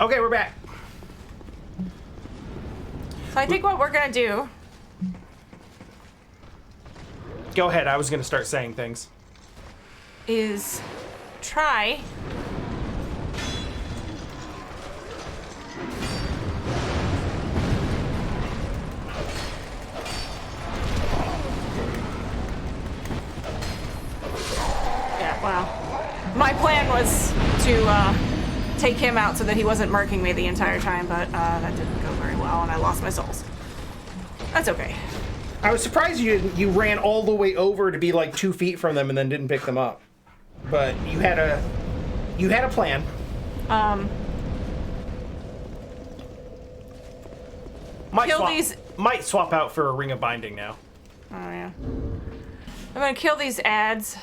Okay, we're back. So I think what we're gonna do... Go ahead, I was gonna start saying things. ...is try... Yeah, wow. My plan was to take him out so that he wasn't murking me the entire time, but that didn't go very well, and I lost my souls. That's okay. I was surprised you ran all the way over to be like 2 feet from them and then didn't pick them up. But you had a plan. Might swap out for a ring of binding now. Oh yeah. I'm gonna kill these ads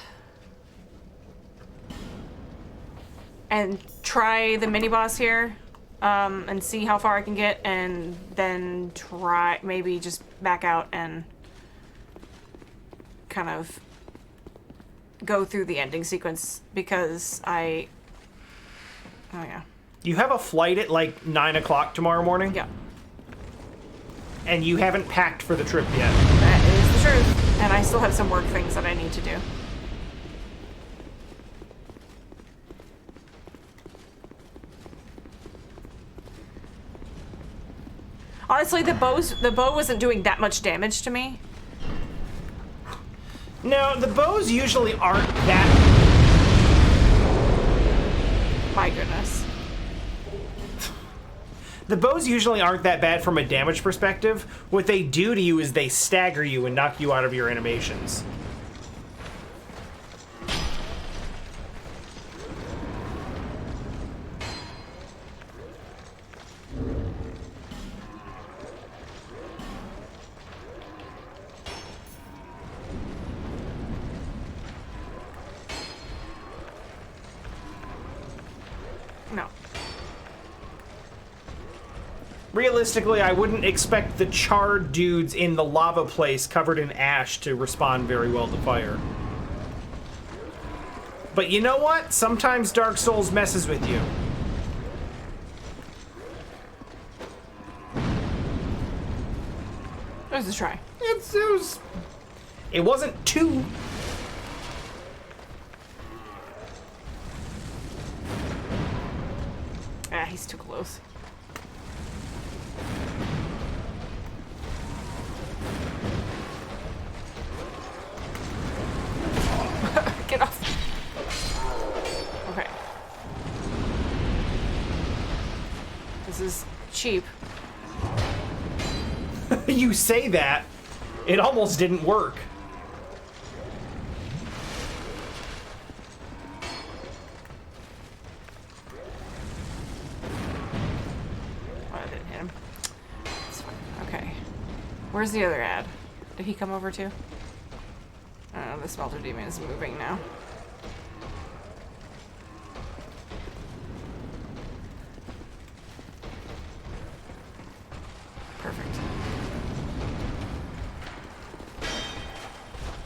and try the mini boss here, and see how far I can get, and then try maybe just back out and kind of go through the ending sequence because oh yeah. You have a flight at like 9 o'clock tomorrow morning? Yeah. And you haven't packed for the trip yet. That is the truth. And I still have some work things that I need to do. Honestly, the bow wasn't doing that much damage to me. No, the bows usually aren't that... My goodness. The bows usually aren't that bad from a damage perspective. What they do to you is they stagger you and knock you out of your animations. No. Realistically, I wouldn't expect the charred dudes in the lava place covered in ash to respond very well to fire. But you know what? Sometimes Dark Souls messes with you. It was a try. It wasn't too... Ah, he's too close. Get off. Okay. This is cheap. You say that. It almost didn't work. Where's the other ad? Did he come over too? Oh, the smelter demon is moving now. Perfect.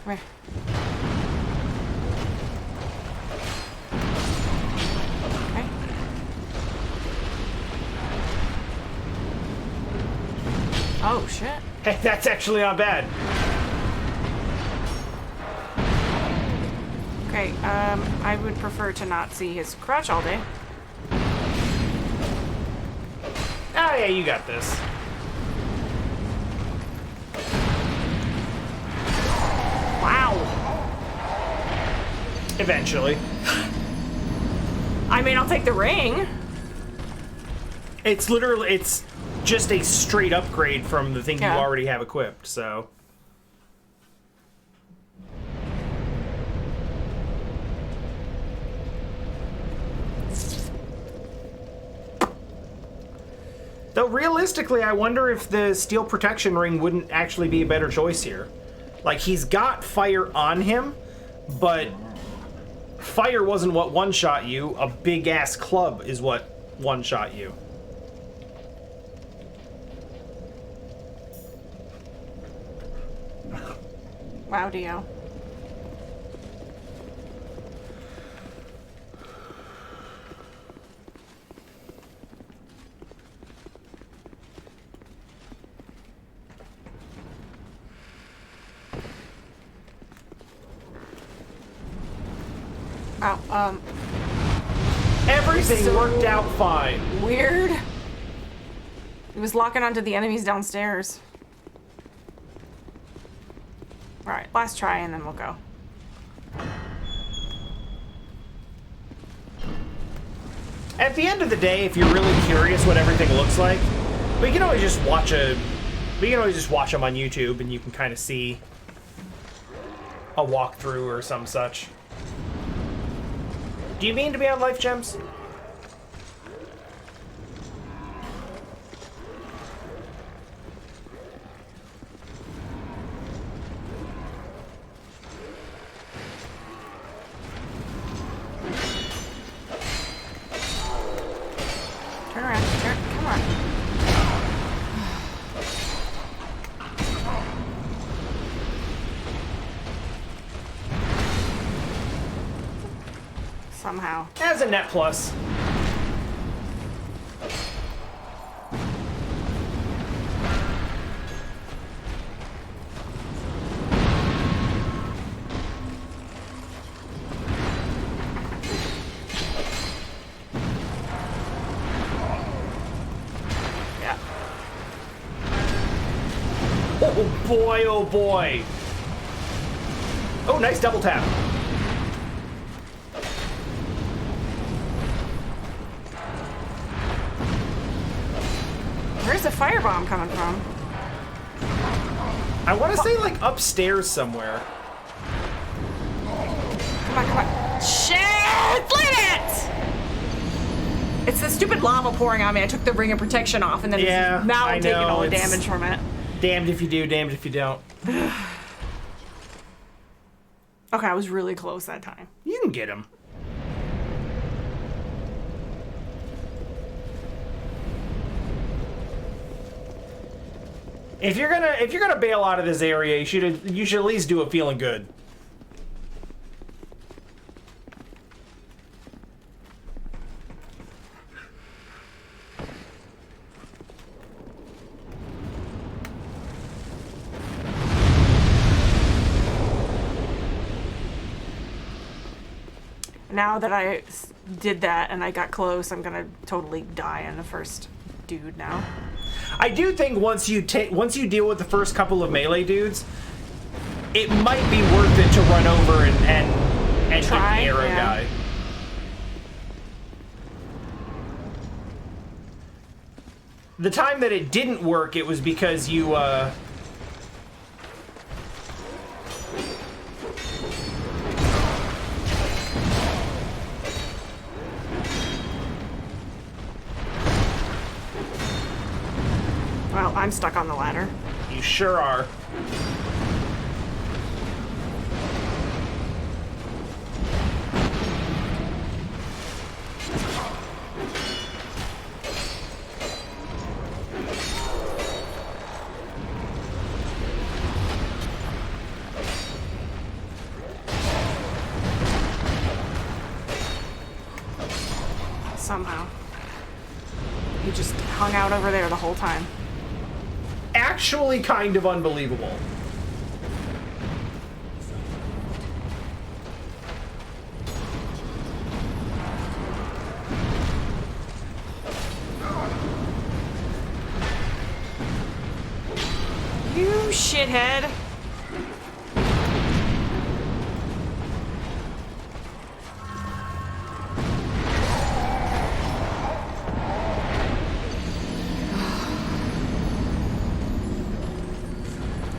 Come here. Okay. Oh, shit. Hey, that's actually not bad. Okay, I would prefer to not see his crotch all day. Oh yeah, you got this. Wow. Eventually. I mean, I'll take the ring. It's just a straight upgrade from the thing you already have equipped, so... Though realistically, I wonder if the steel protection ring wouldn't actually be a better choice here. Like, he's got fire on him, but fire wasn't what one-shot you. A big-ass club is what one-shot you. Wow, Dio. Oh, Everything So- worked out fine. weird. He was locking onto the enemies downstairs. Alright, last try and then we'll go. At the end of the day, if you're really curious what everything looks like, we can always just watch them on YouTube, and you can kind of see a walkthrough or some such. Do you mean to be on life gems? Turn around, come on. Somehow. As a net plus. Yeah. Oh boy, oh boy. Oh, nice double tap. Where's the firebomb coming from? I want to say, like, upstairs somewhere. Come on. Shit! Leave it! It's the stupid lava pouring on me. I took the ring of protection off, and then Yeah, now I I'm taking know, all the it's- damage from it. Damned if you do, damned if you don't. Okay, I was really close that time. You can get him. If you're gonna bail out of this area, you should at least do it feeling good. Now that I did that and I got close, I'm gonna totally die on the first dude now. I do think once you deal with the first couple of melee dudes, it might be worth it to run over and Try, hit the arrow yeah. guy. The time that it didn't work, it was because you Well, I'm stuck on the ladder. you sure are. Somehow. He just hung out over there the whole time. Actually kind of unbelievable. You shithead.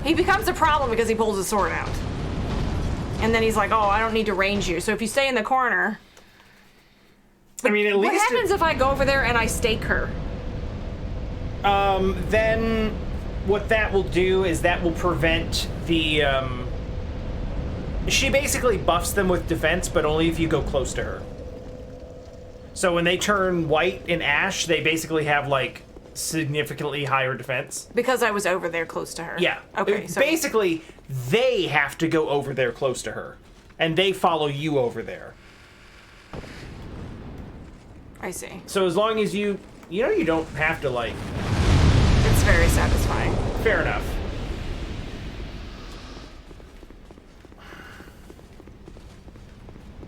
He becomes a problem because he pulls his sword out. And then he's like, oh, I don't need to range you. So if you stay in the corner... I mean, at What least happens if I go over there and I stake her? then what that will do is that will prevent the she basically buffs them with defense, but only if you go close to her. So when they turn white in ash, they basically have like significantly higher defense. Because I was over there close to her. Yeah. Okay, so... Basically, they have to go over there close to her, and they follow you over there. I see. So as long as you don't have to, like... It's very satisfying. Fair enough.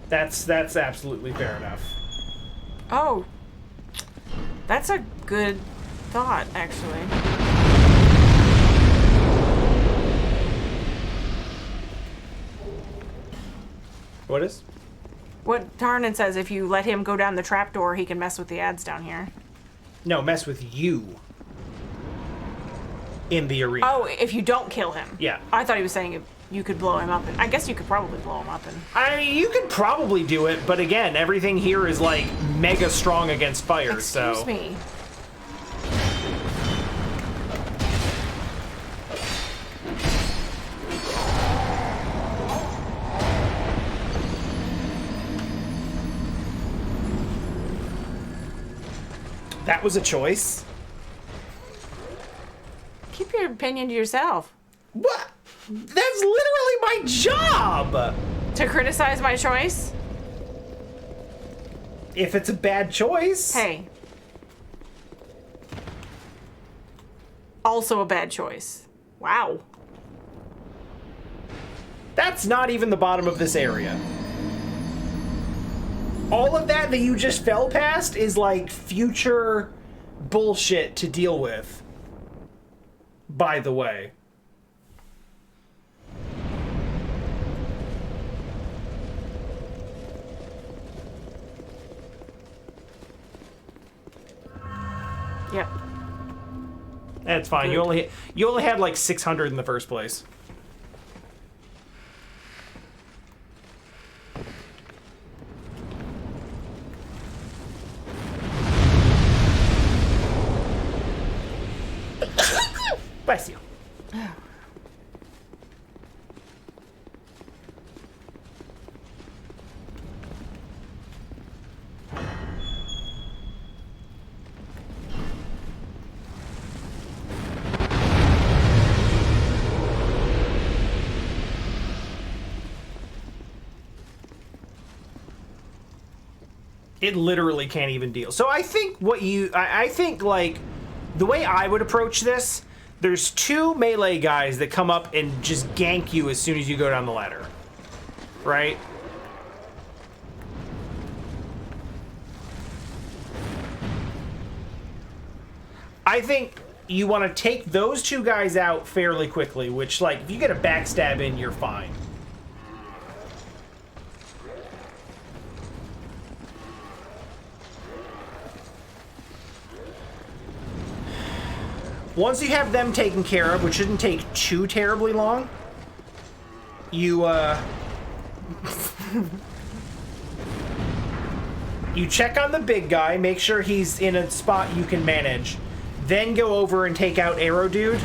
That's absolutely fair enough. Oh. That's a good thought, actually. What is? What Tarnan says, if you let him go down the trapdoor, he can mess with the ads down here. No, mess with you. In the arena. Oh, if you don't kill him. Yeah. I thought he was saying if you could blow him up. And I guess you could probably blow him up. And I mean, you could probably do it, but again, everything here is like mega strong against fire, Excuse me. That was a choice. Keep your opinion to yourself. What? That's literally my job! To criticize my choice? If it's a bad choice. Hey. Also a bad choice. Wow. That's not even the bottom of this area. All of that you just fell past is like future bullshit to deal with. By the way. Yep. That's fine. Good. You only had like 600 in the first place. Bless you. It literally can't even deal. So I think I think like the way I would approach this, there's two melee guys that come up and just gank you as soon as you go down the ladder. Right? I think you want to take those two guys out fairly quickly, which, like, if you get a backstab in, you're fine. Once you have them taken care of, which shouldn't take too terribly long, you, you check on the big guy, make sure he's in a spot you can manage, then go over and take out Arrow Dude,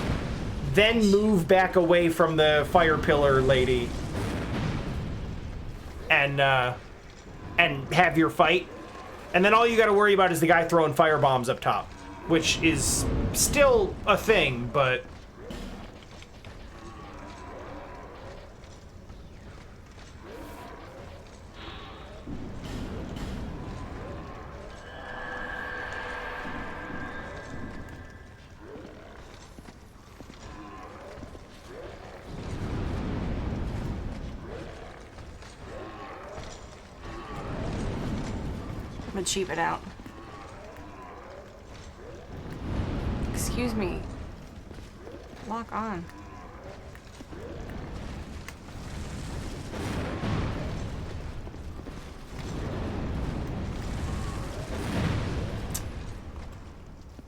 then move back away from the fire pillar lady, and have your fight. And then all you gotta worry about is the guy throwing fire bombs up top, which is still a thing, but... I'm gonna cheap it out. Excuse me. Lock on.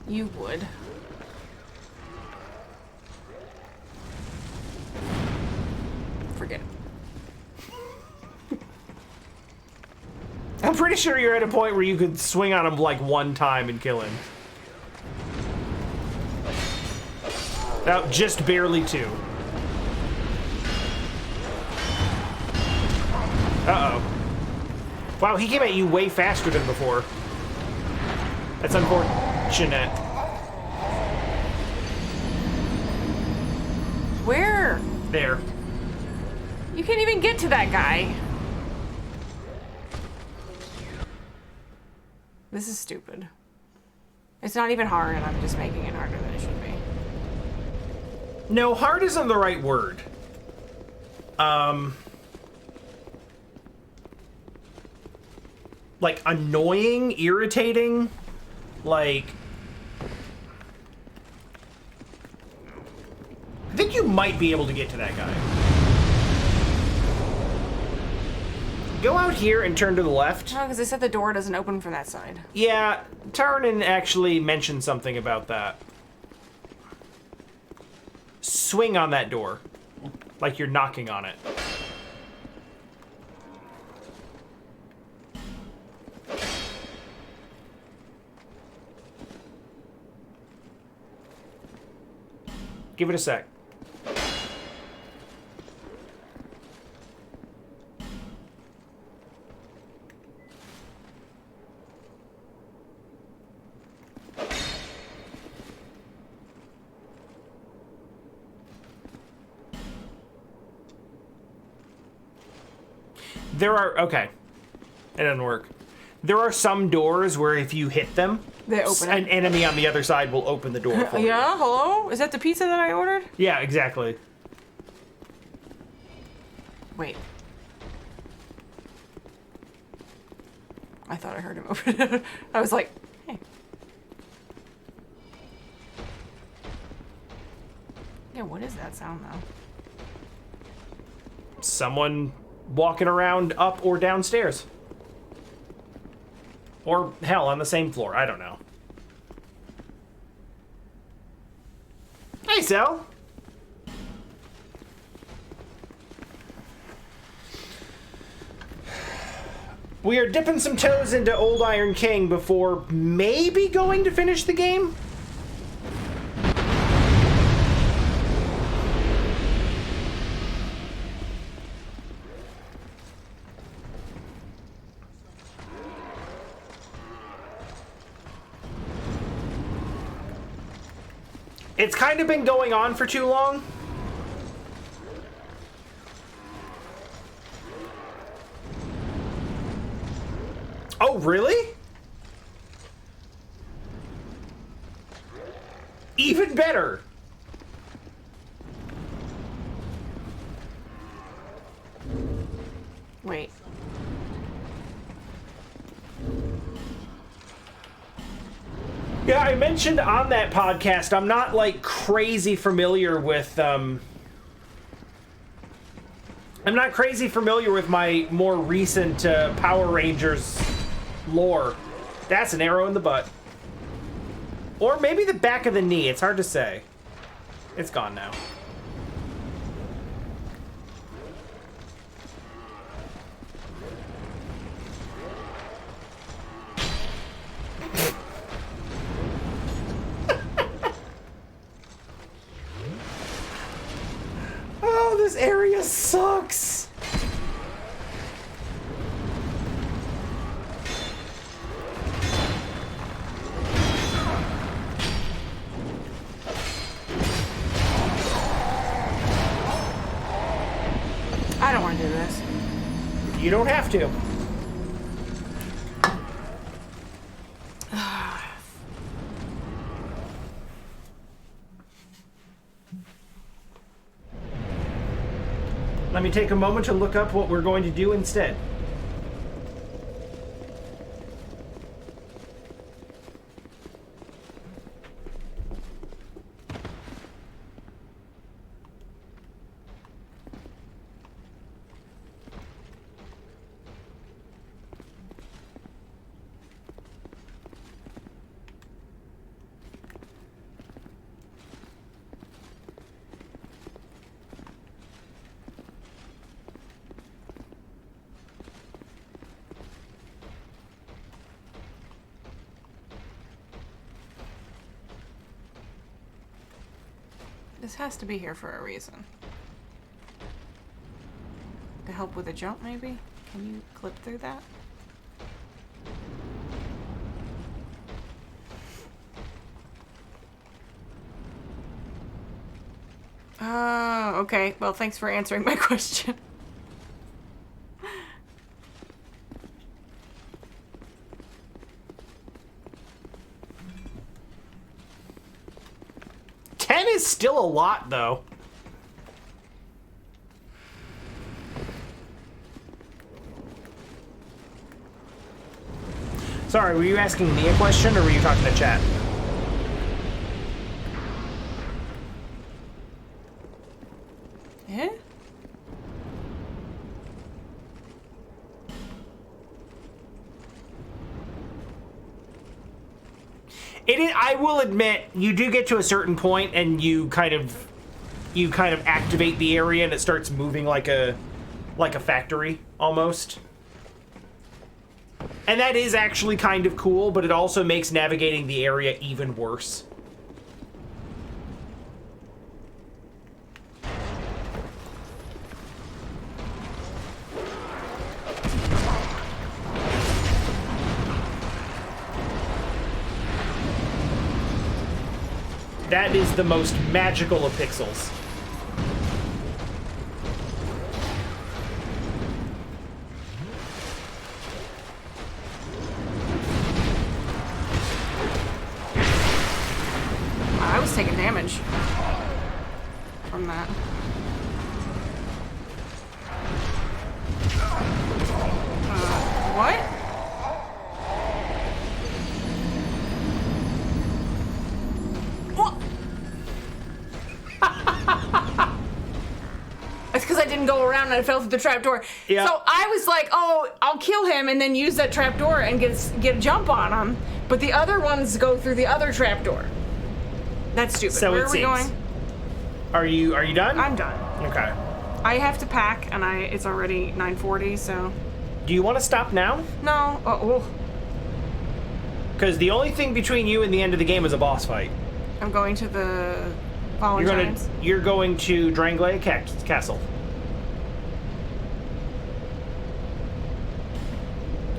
You would. Forget it. I'm pretty sure you're at a point where you could swing on him like one time and kill him. Now, just barely two. Uh-oh. Wow, he came at you way faster than before. That's unfortunate. Where? There. You can't even get to that guy. This is stupid. It's not even hard, and I'm just making it harder than it should be. No, hard isn't the right word. like, annoying, irritating, like... I think you might be able to get to that guy. Go out here and turn to the left. No, because they said the door doesn't open from that side. Yeah, turn and actually mention something about that. Swing on that door. Like you're knocking on it. Give it a sec. There are... Okay. It doesn't work. There are some doors where if you hit them, they open an it. enemy on the other side will open the door for you. Yeah, hello? Is that the pizza that I ordered? Yeah, exactly. Wait. I thought I heard him open it. I was like, hey. Yeah, what is that sound, though? Someone walking around up or downstairs. Or, hell, on the same floor. I don't know. Hey, Sel. We are dipping some toes into Old Iron King before maybe going to finish the game? It's kind of been going on for too long. Oh, really? Even better. Wait. Yeah, I mentioned on that podcast, I'm not, like, crazy familiar with, I'm not crazy familiar with my more recent Power Rangers lore. That's an arrow in the butt. Or maybe the back of the knee. It's hard to say. It's gone now. Oh, this area sucks. I don't want to do this. You don't have to. Let me take a moment to look up what we're going to do instead. This has to be here for a reason. To help with a jump, maybe? Can you clip through that? Oh, okay. Well, thanks for answering my question. Is still a lot, though. Sorry, were you asking me a question, or were you talking to chat? Yeah? It is, I will admit, you do get to a certain point, and you kind of activate the area, and it starts moving like a factory almost. And that is actually kind of cool, but it also makes navigating the area even worse. That is the most magical of pixels. I was taking damage from that. What? What? It's because I didn't go around and I fell through the trapdoor. Yeah. So I was like, oh, I'll kill him and then use that trapdoor and get a jump on him. But the other ones go through the other trapdoor. That's stupid. So Where it are we seems. going? Are you done? I'm done. Okay. I have to pack, and it's already 9:40, so... Do you want to stop now? No. Oh. Because the only thing between you and the end of the game is a boss fight. I'm going to the Fallen Giants. You're going to Drangley Castle.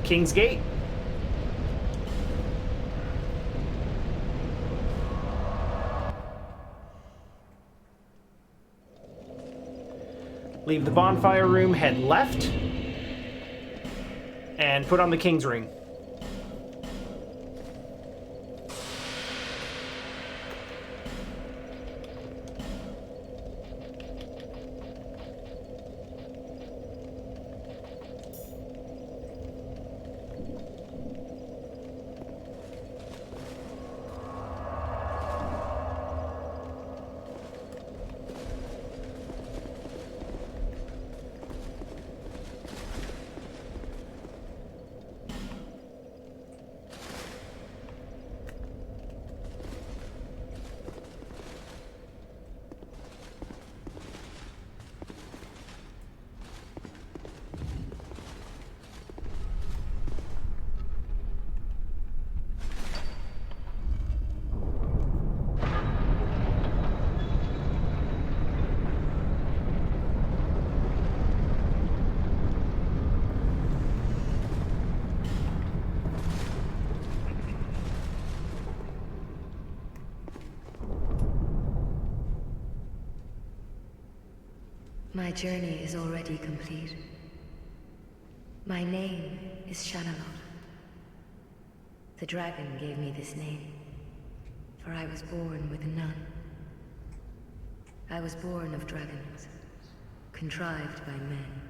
King's Gate. Leave the bonfire room, head left, and put on the King's Ring. My journey is already complete. My name is Shanalot. The dragon gave me this name, for I was born with none. I was born of dragons, contrived by men.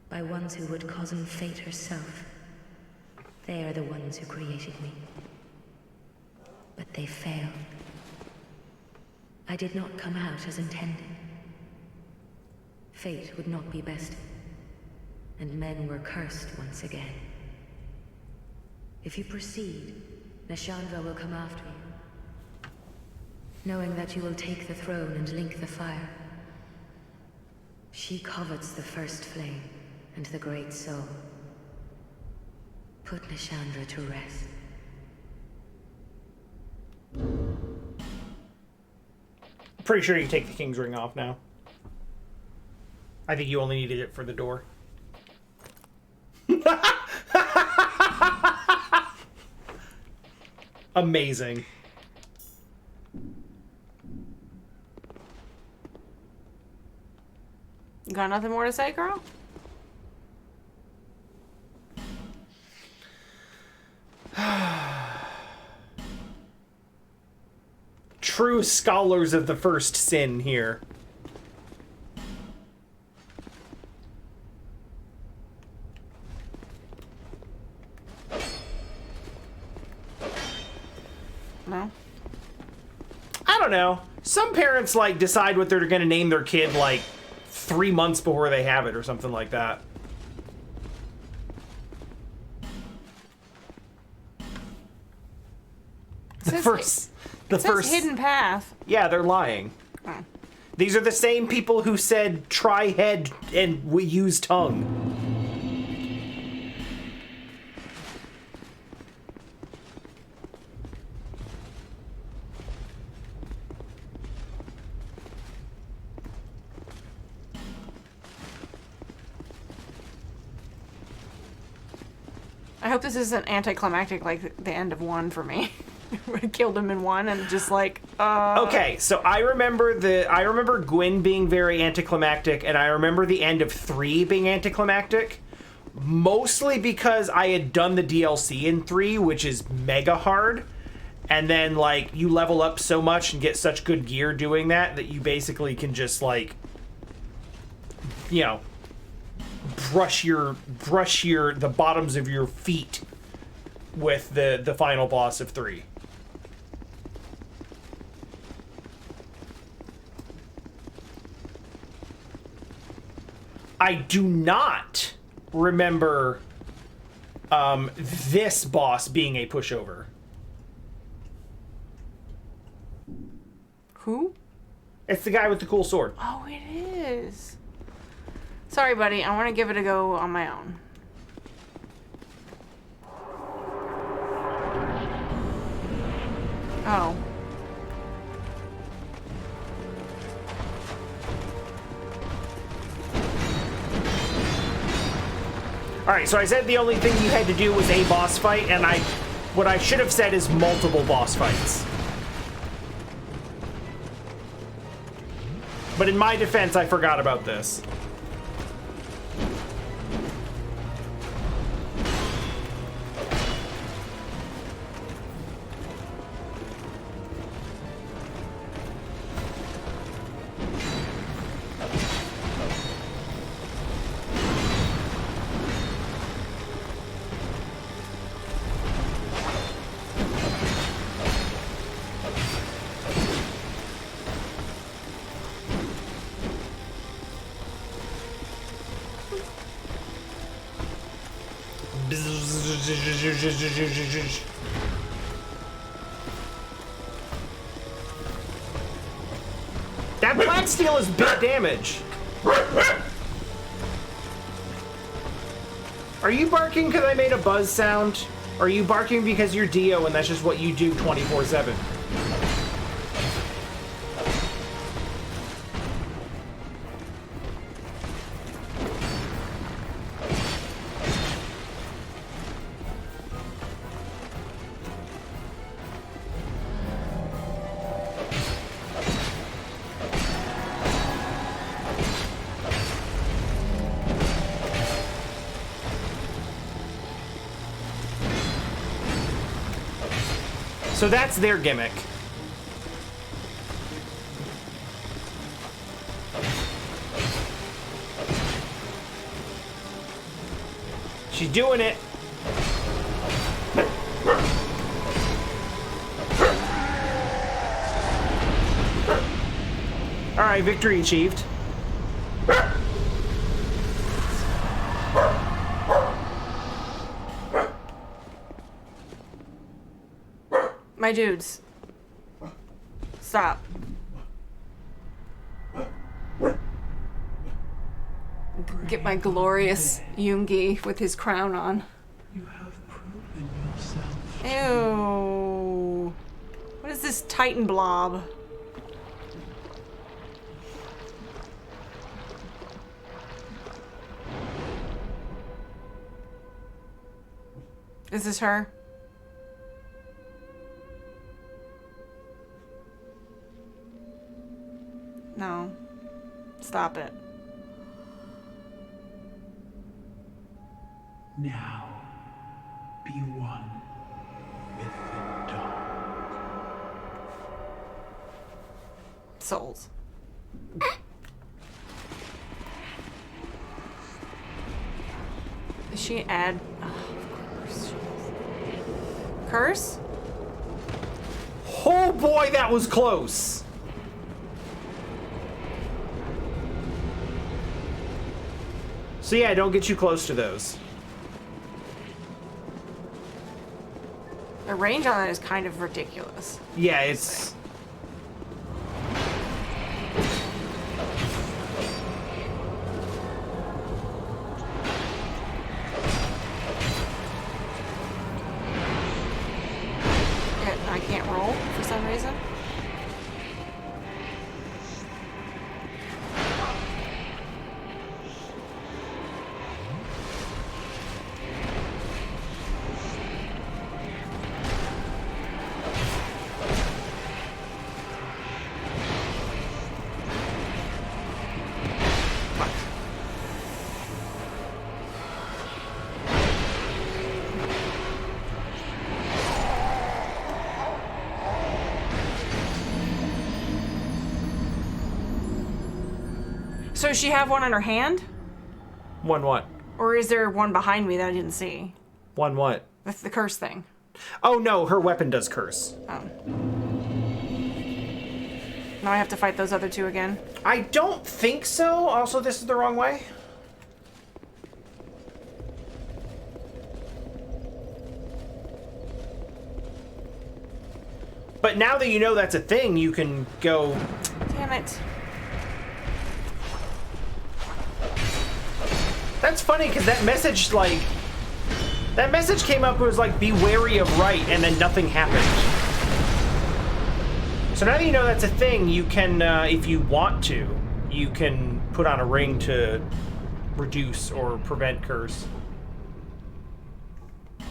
By ones who would cozen fate herself. They are the ones who created me. But they failed. I did not come out as intended. Fate would not be bested, and men were cursed once again. If you proceed, Nashandra will come after you, knowing that you will take the throne and link the fire. She covets the first flame and the great soul. Put Nashandra to rest. Pretty sure you take the King's Ring off now. I think you only needed it for the door. Amazing. You got nothing more to say, girl? True scholars of the first sin here. No? I don't know. Some parents, like, decide what they're gonna name their kid, like, 3 months before they have it or something like that. The first hidden path. Yeah, they're lying. Oh. These are the same people who said try head and we use tongue. I hope this isn't anticlimactic like the end of 1 for me. We killed him in 1 and just like, Okay, so I remember Gwyn being very anticlimactic, and I remember the end of 3 being anticlimactic. Mostly because I had done the DLC in 3, which is mega hard. And then, like, you level up so much and get such good gear doing that you basically can just, like, you know, brush the bottoms of your feet with the final boss of 3. I do not remember this boss being a pushover. who? It's the guy with the cool sword. Oh, it is. Sorry, buddy. I want to give it a go on my own. Oh. Alright, so I said the only thing you had to do was a boss fight, and what I should have said is multiple boss fights. But in my defense, I forgot about this. That black steel is big damage. Are you barking because I made a buzz sound? Or are you barking because you're Dio and that's just what you do 24/7? So that's their gimmick. She's doing it. All right, victory achieved. My dudes. Stop. Get my glorious Yoongi with his crown on. You have proven yourself. Ew. What is this Titan blob? Is this her? No. Stop it. Now, be one with the dark. Souls. Is she add? Oh, of course she is. Curse? Oh boy, that was close. So yeah, don't get too close to those. The range on that is kind of ridiculous. Yeah, it's... I can't roll for some reason. So does she have one in her hand? One what? Or is there one behind me that I didn't see? One what? That's the curse thing. Oh no, her weapon does curse. Oh. Now I have to fight those other two again? I don't think so. Also, this is the wrong way. But now that you know that's a thing, you can go... Damn it. That's funny, because that message, like... That message came up, it was like, be wary of right, and then nothing happened. So now that you know that's a thing, you can, if you want to, you can put on a ring to reduce or prevent curse.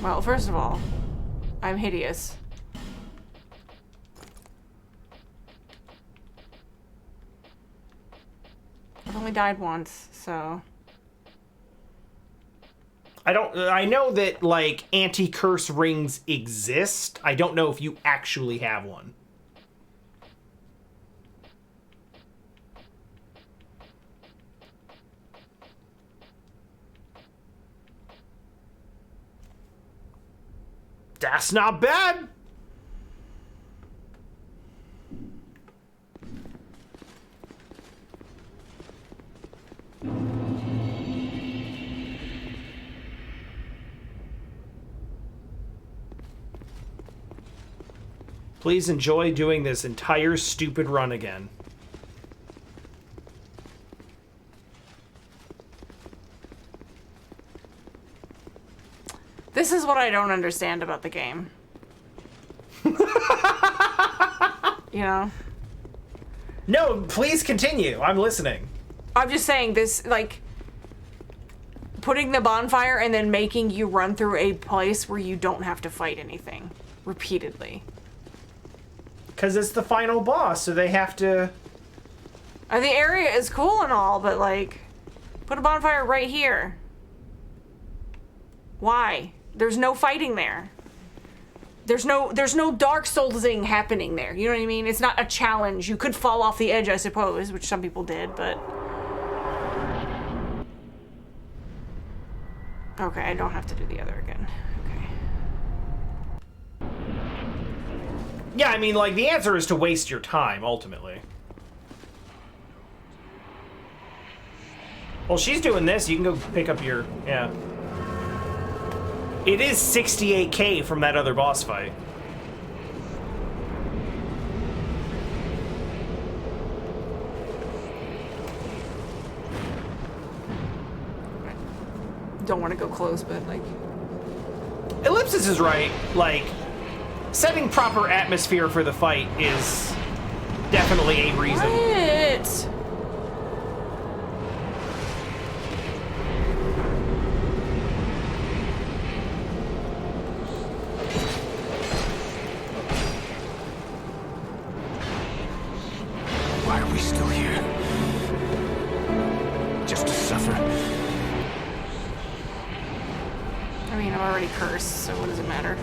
Well, first of all, I'm hideous. I've only died once, so... I know that, like, anti-curse rings exist. I don't know if you actually have one. That's not bad. Please enjoy doing this entire stupid run again. This is what I don't understand about the game. You know? No, please continue. I'm listening. I'm just saying this, like, putting the bonfire and then making you run through a place where you don't have to fight anything repeatedly. Because it's the final boss, so they have to... The area is cool and all, but, like, put a bonfire right here. Why? There's no fighting there. There's no Dark Soulsing happening there. You know what I mean? It's not a challenge. You could fall off the edge, I suppose, which some people did, but... Okay, I don't have to do the other again. Okay. Yeah, I mean, like, the answer is to waste your time, ultimately. Well, she's doing this. You can go pick up your... Yeah. It is 68k from that other boss fight. Don't want to go close, but, like... Ellipsis is right. Like, setting proper atmosphere for the fight is definitely a reason. What? Why are we still here? Just to suffer? I mean, I'm already cursed, so what does it matter?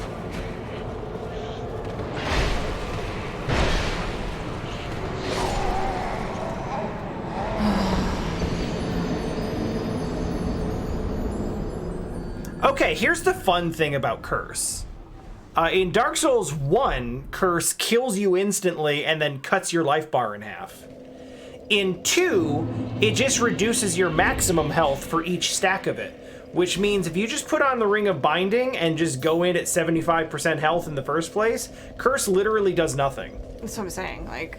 Okay, here's the fun thing about curse. In Dark Souls 1, Curse kills you instantly and then cuts your life bar in half. In 2, it just reduces your maximum health for each stack of it, which means if you just put on the Ring of Binding and just go in at 75% health in the first place, Curse literally does nothing. That's what I'm saying, like...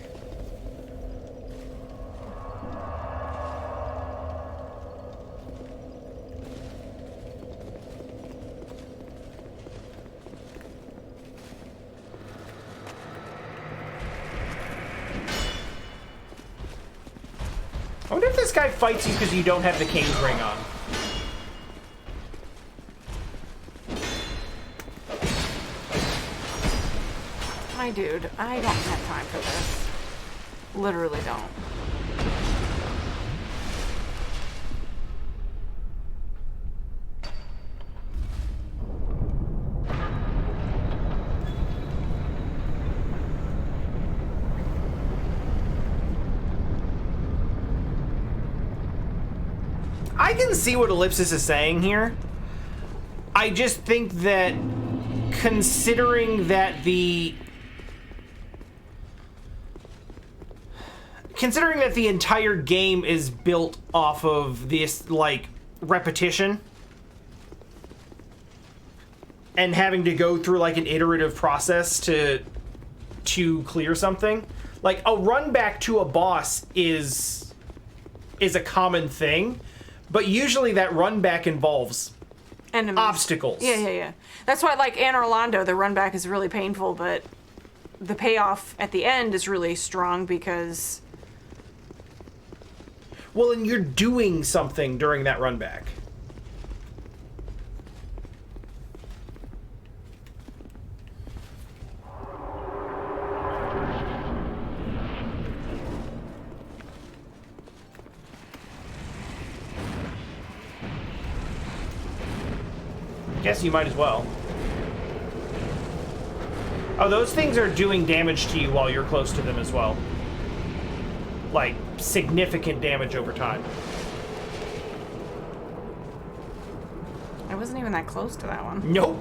I wonder if this guy fights you because you don't have the King's Ring on. My dude, I don't have time for this. Literally don't. I can see what Ellipsis is saying here. I just think that considering that the entire game is built off of this, like, repetition and having to go through, like, an iterative process to clear something, like, a run back to a boss is a common thing, but usually that run back involves Enemies. Obstacles. Yeah. That's why, like, Anne Orlando, the run back is really painful, but the payoff at the end is really strong because... Well, and you're doing something during that run back. Guess you might as well. Oh, those things are doing damage to you while you're close to them as well. Like, significant damage over time. I wasn't even that close to that one. Nope.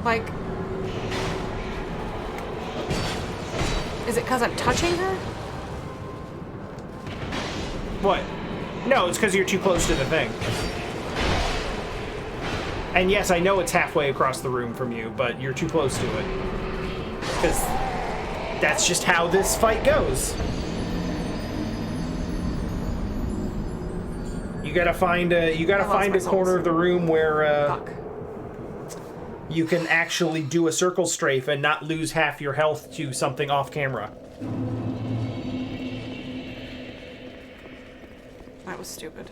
Like... Is it because I'm touching her? What? No, it's because you're too close to the thing. And yes, I know it's halfway across the room from you, but you're too close to it. Because that's just how this fight goes. You gotta find a corner of the room where you can actually do a circle strafe and not lose half your health to something off camera. That was stupid.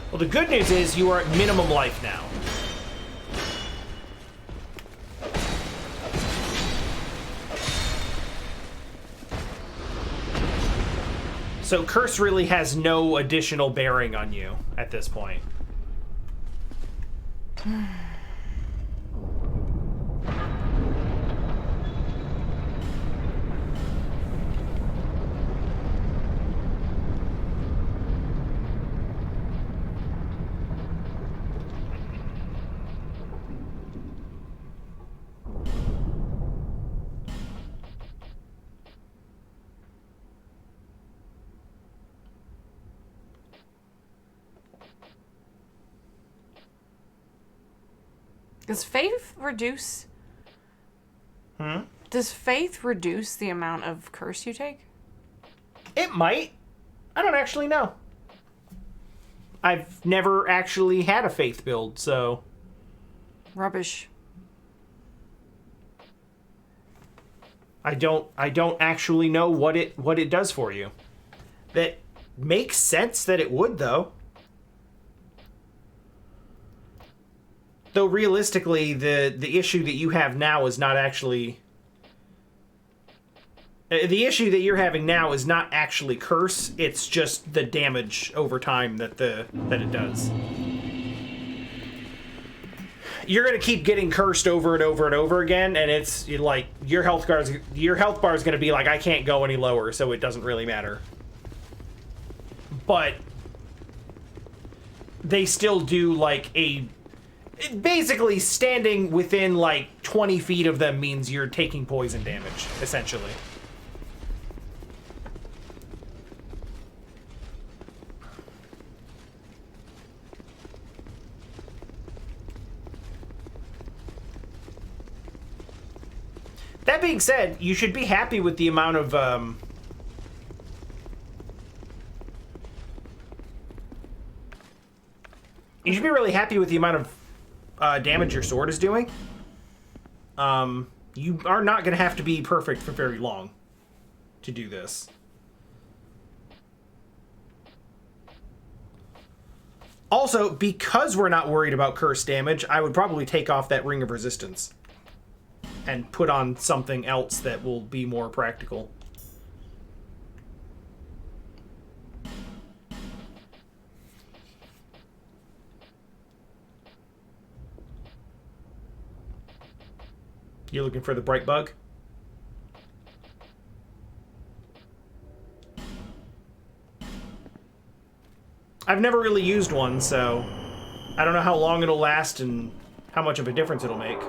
Well, the good news is you are at minimum life now. So Curse really has no additional bearing on you at this point. Does faith reduce... Does faith reduce the amount of curse you take? It might. I don't actually know. I've never actually had a faith build, so... Rubbish. I don't actually know what it does for you. That makes sense that it would, though. Though realistically, the issue that you have now is not actually... The issue that you're having now is not actually curse, it's just the damage over time that it does. you're gonna keep getting cursed over and over and over again, and it's like your health bar is gonna be like, I can't go any lower, so it doesn't really matter. But they still do like basically standing within like 20 feet of them means you're taking poison damage, essentially. That being said, you should be happy with the amount of you should be really happy with the amount of damage your sword is doing. You are not going to have to be perfect for very long to do this. Also, because we're not worried about curse damage, I would probably take off that Ring of Resistance and put on something else that will be more practical. You're looking for the bright bug? I've never really used one, so I don't know how long it'll last and how much of a difference it'll make.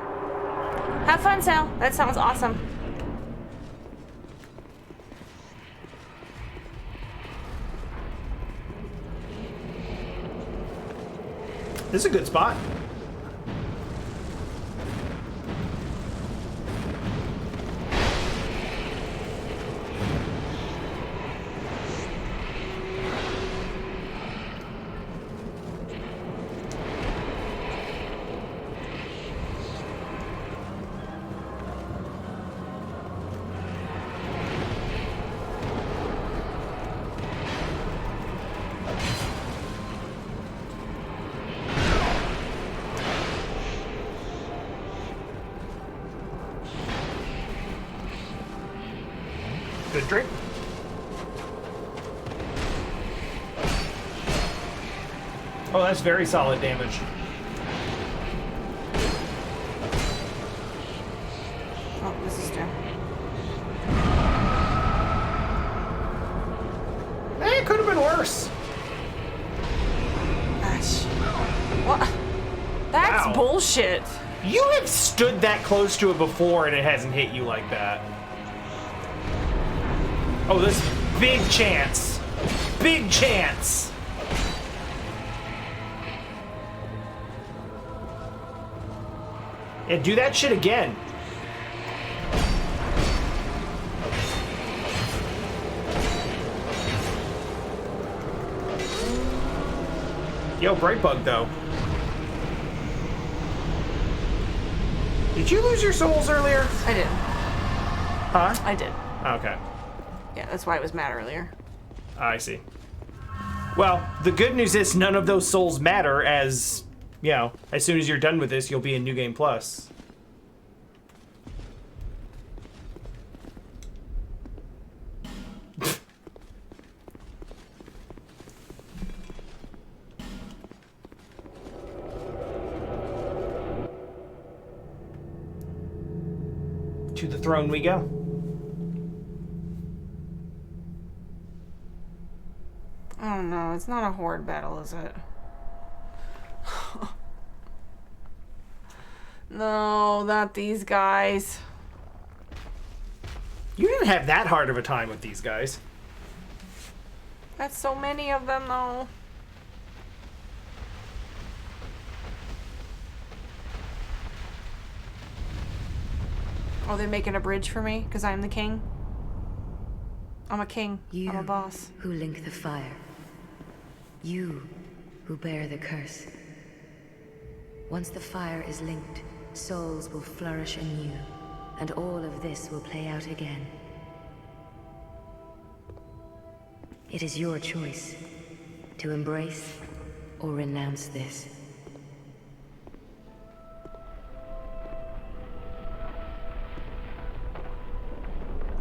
Have fun, Sal. That sounds awesome. This is a good spot. Good drink. Oh, that's very solid damage. Oh, this is down. It could have been worse. Gosh. What? That's Wow. bullshit. You have stood that close to it before and it hasn't hit you like that. Oh, this big chance. Big chance. Yeah, do that shit again. Yo, bright bug though. Did you lose your souls earlier? I did. Huh? I did. Okay. Yeah, that's why I was mad earlier. I see. Well, the good news is none of those souls matter, as, you know, as soon as you're done with this, you'll be in New Game Plus. To the throne we go. Oh no, it's not a horde battle, is it? No, not these guys. You didn't have that hard of a time with these guys. That's so many of them, though. Oh, they're making a bridge for me because I'm the king. I'm a king. You I'm a boss. who link the fire. You who bear the curse. Once the fire is linked, souls will flourish anew, and all of this will play out again. It is your choice to embrace or renounce this.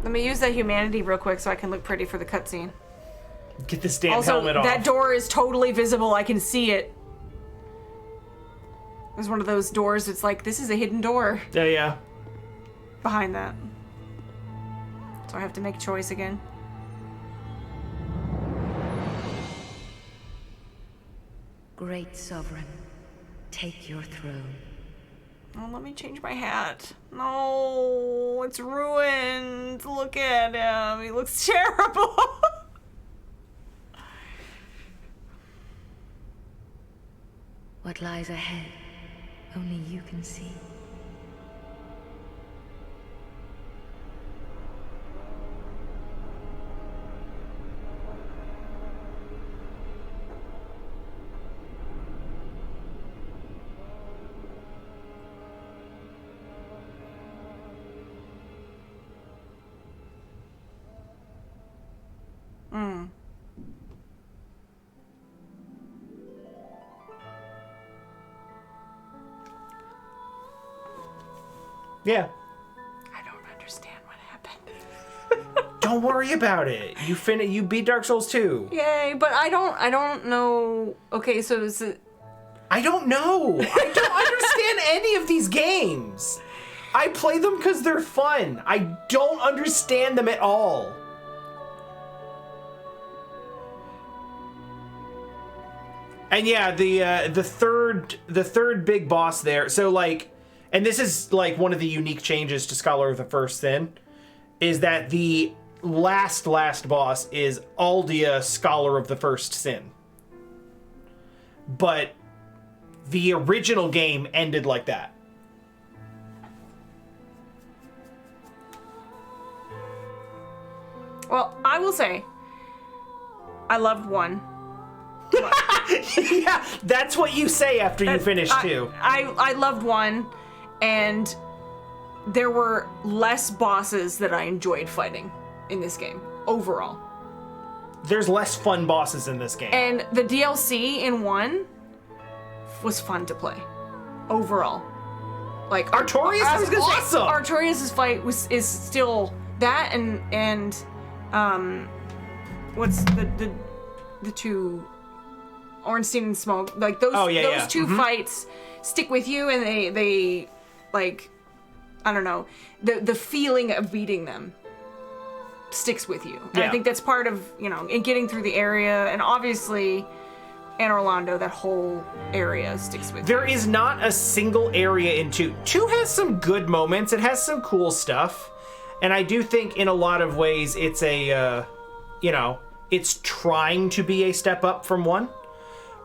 Let me use that humanity real quick so I can look pretty for the cutscene. Get this damn Also, helmet off. that door is totally visible. I can see it. There's one of those doors. It's like, this is a hidden door Yeah. behind that. So I have to make a choice again. Great Sovereign, take your throne. Oh, let me change my hat. No, it's ruined. Look at him. He looks terrible. What lies ahead, only you can see. Yeah. I don't understand what happened. Don't worry about it. You beat Dark Souls 2. Yay, but I don't know. Okay, so is it... I don't know. I don't understand any of these games. I play them because they're fun. I don't understand them at all. And yeah, the third big boss there. So like, and this is like one of the unique changes to Scholar of the First Sin, is that the last boss is Aldia, Scholar of the First Sin. But the original game ended like that. Well, I will say, I loved 1. Yeah, that's what you say after you finish 2. I loved 1, and there were less bosses that I enjoyed fighting in this game, overall. There's less fun bosses in this game. And the DLC in 1 was fun to play, overall. Like Artorias is awesome! Artorias' fight is still that, and what's the two... Ornstein and Smoke, like those two fights stick with you, and they like, I don't know, the feeling of beating them sticks with you. And I think that's part of, in getting through the area, and obviously Anor Londo, that whole area sticks with you. There is not a single area in 2. 2 has some good moments, it has some cool stuff, and I do think in a lot of ways it's a, it's trying to be a step up from 1.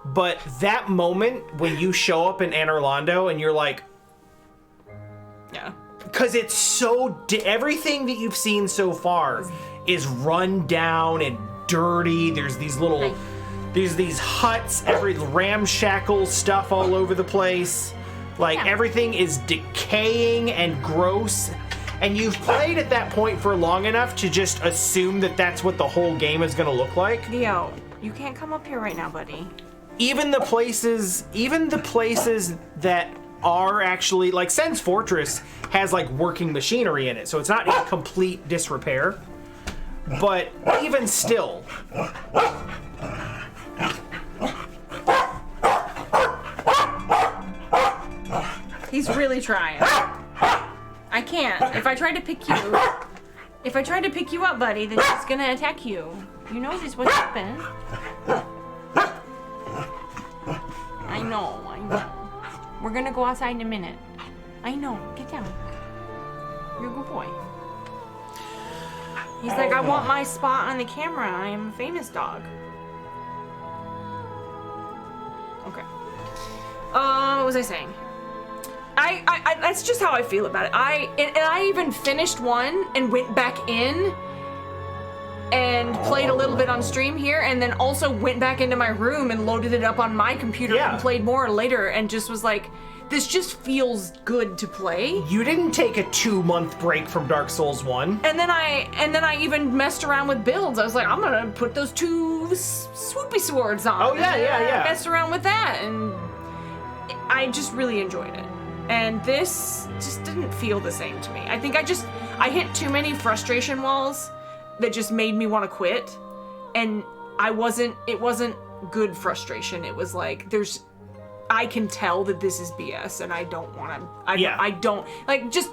But that moment when you show up in Anor Londo and you're like... Yeah. Because it's so... everything that you've seen so far is run down and dirty. There's these little... There's these huts, every ramshackle stuff all over the place. Like, everything is decaying and gross. And you've played at that point for long enough to just assume that that's what the whole game is going to look like. Leo, you can't come up here right now, buddy. Even the places that are actually, like, Sen's Fortress has, like, working machinery in it, so it's not in complete disrepair. But even still... He's really trying. I can't. If I try to pick you up, buddy, then he's gonna attack you. You know just what happened. I know. We're gonna go outside in a minute. I know. Get down. You're a good boy. He's like, I want my spot on the camera. I am a famous dog. Okay. What was I saying? I that's just how I feel about it. I even finished 1 and went back in and played a little bit on stream here, and then also went back into my room and loaded it up on my computer and played more later, and just was like, this just feels good to play. You didn't take a 2-month break from Dark Souls 1. And then I even messed around with builds. I was like, I'm gonna put those 2 swoopy swords on. Oh yeah. Messed around with that, and I just really enjoyed it. And this just didn't feel the same to me. I think I hit too many frustration walls that just made me want to quit. And it wasn't good frustration. It was like, I can tell that this is BS, and I don't want to. Yeah. I don't like just.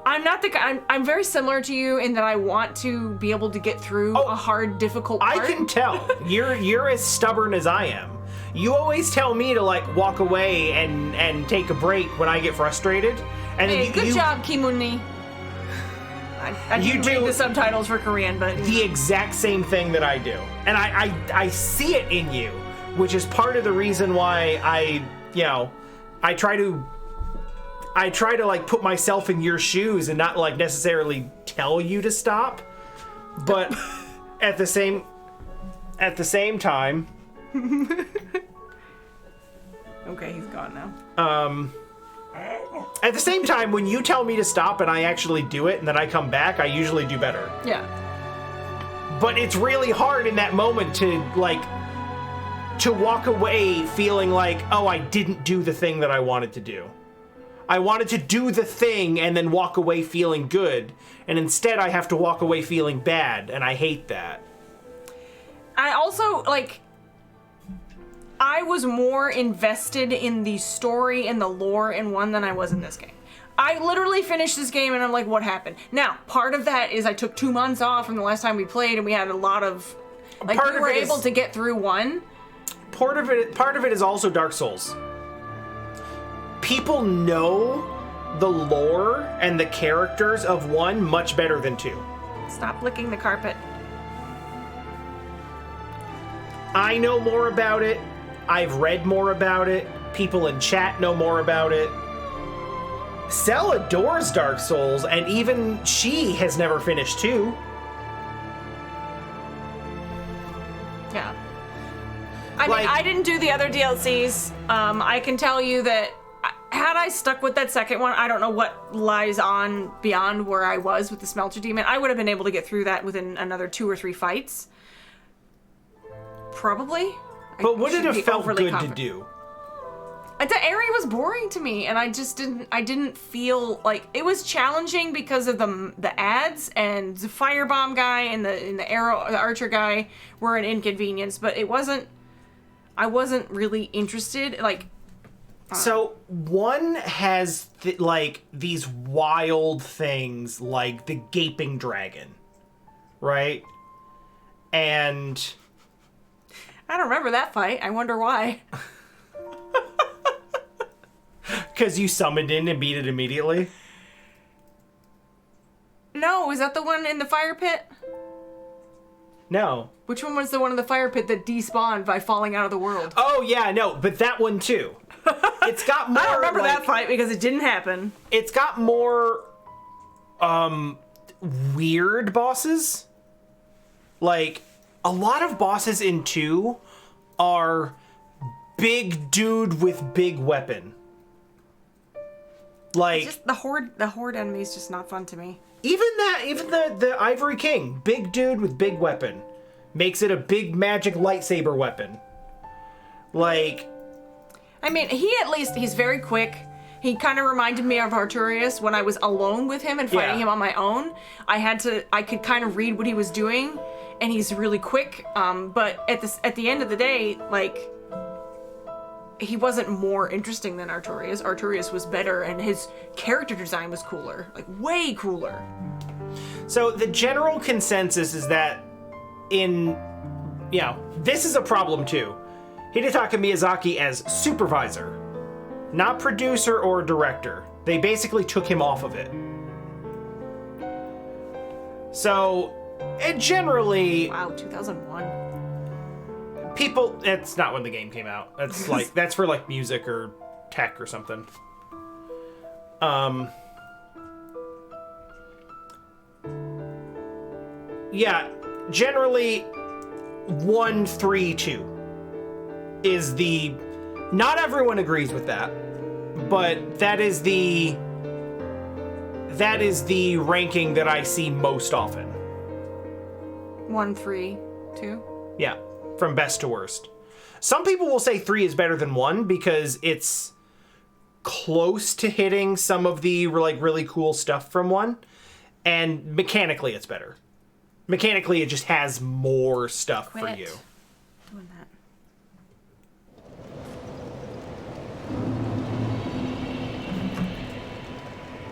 I'm not the guy. I'm very similar to you in that I want to be able to get through a hard, difficult part. I can tell. You're as stubborn as I am. You always tell me to like walk away and take a break when I get frustrated. And Hey, then good job, Kimuni. I You didn't read do- the subtitles for Korean, but the exact same thing that I do. And I see it in you, which is part of the reason why I try to like put myself in your shoes and not like necessarily tell you to stop. But at the same time, okay, he's gone now. at the same time, when you tell me to stop and I actually do it and then I come back, I usually do better. Yeah. But it's really hard in that moment to walk away feeling like, oh, I didn't do the thing that I wanted to do. I wanted to do the thing and then walk away feeling good, and instead I have to walk away feeling bad, and I hate that. I also, like, I was more invested in the story and the lore in one than I was in this game. I literally finished this game and I'm like, what happened? Now, part of that is I took 2 months off from the last time we played, and we had a lot of, like, Part we of were it is- able to get through one. Part of it is also Dark Souls. People know the lore and the characters of 1 much better than 2. Stop licking the carpet. I know more about it. I've read more about it. People in chat know more about it. Cell adores Dark Souls, and even she has never finished 2. Yeah. I Like- mean, I didn't do the other DLCs. I can tell you that had I stuck with that second one, I don't know what lies on beyond where I was with the Smelter Demon. I would have been able to get through that within another 2 or 3 fights. Probably. But would I it should be have felt overly good confident. to do? The area was boring to me, and I just didn't feel like it was challenging because of the ads, and the firebomb guy and the archer guy were an inconvenience, but I wasn't really interested. Like, So 1 has these wild things like the gaping dragon, right? And I don't remember that fight. I wonder why. because you summoned in and beat it immediately. No, is that the one in the fire pit? No. Which one was the one in the fire pit that despawned by falling out of the world? Oh yeah, no, but that one too. It's got more. I don't remember like, that fight because it didn't happen. It's got more weird bosses. Like a lot of bosses in 2 are big dude with big weapon. Like Just the horde enemy is just not fun to me. even the Ivory King, big dude with big weapon, makes it a big magic lightsaber weapon. Like, I mean, he's very quick. He kind of reminded me of Arturius when I was alone with him and fighting Yeah. him on my own. I could kind of read what he was doing, and he's really quick. But at the end of the day, like, he wasn't more interesting than Arturius. Arturius was better, and his character design was cooler, like way cooler. so the general consensus is that this is a problem too. Hidetaka Miyazaki as supervisor, not producer or director. They basically took him off of it. So, it generally, Wow, 2001. people, that's not when the game came out. That's like, that's for like music or tech or something. Yeah, generally 1, 3, 2 is the, not everyone agrees with that, but that is the ranking that I see most often. 1, 3, 2. Yeah, from best to worst. Some people will say 3 is better than 1 because it's close to hitting some of the like really cool stuff from 1, and mechanically it's better. Mechanically, it just has more stuff for Quit you. doing that.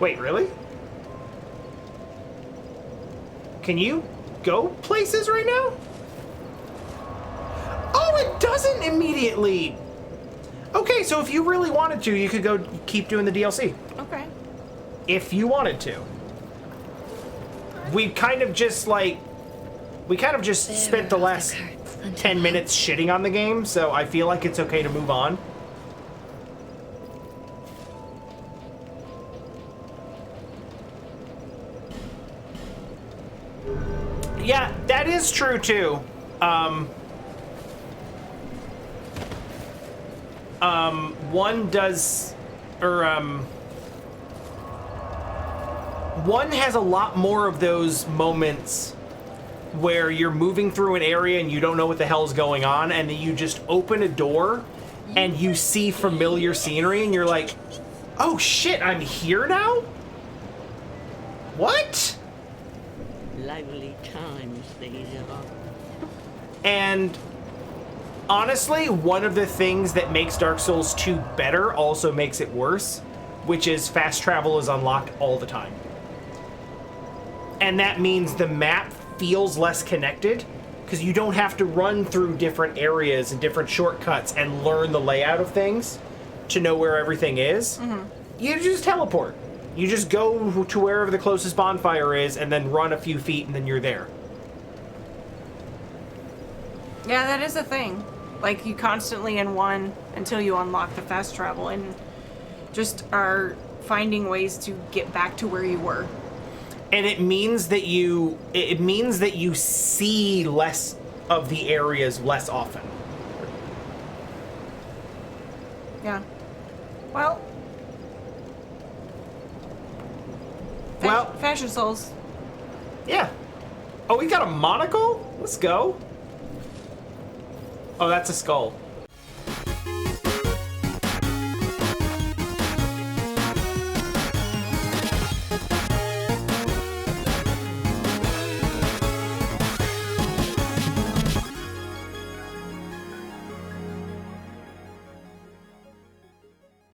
Wait, really? Can you go places right now? Oh, it doesn't immediately. Okay, so if you really wanted to, you could go keep doing the DLC. Okay. If you wanted to. We kind of just spent the last 10 minutes shitting on the game, so I feel like it's okay to move on. Yeah, that is true too. One has a lot more of those moments where you're moving through an area and you don't know what the hell's going on, and then you just open a door and you see familiar scenery and you're like, oh shit, I'm here now? What? Lively times these are. And honestly, one of the things that makes Dark Souls 2 better also makes it worse, which is fast travel is unlocked all the time. And that means the map feels less connected because you don't have to run through different areas and different shortcuts and learn the layout of things to know where everything is. Mm-hmm. You just teleport. You just go to wherever the closest bonfire is and then run a few feet and then you're there. Yeah, that is a thing. Like, you constantly in one until you unlock the fast travel and just are finding ways to get back to where you were. And it means that you see less of the areas less often. Yeah. Well, Fashion Souls. Yeah. Oh, we got a monocle? Let's go. Oh, that's a skull.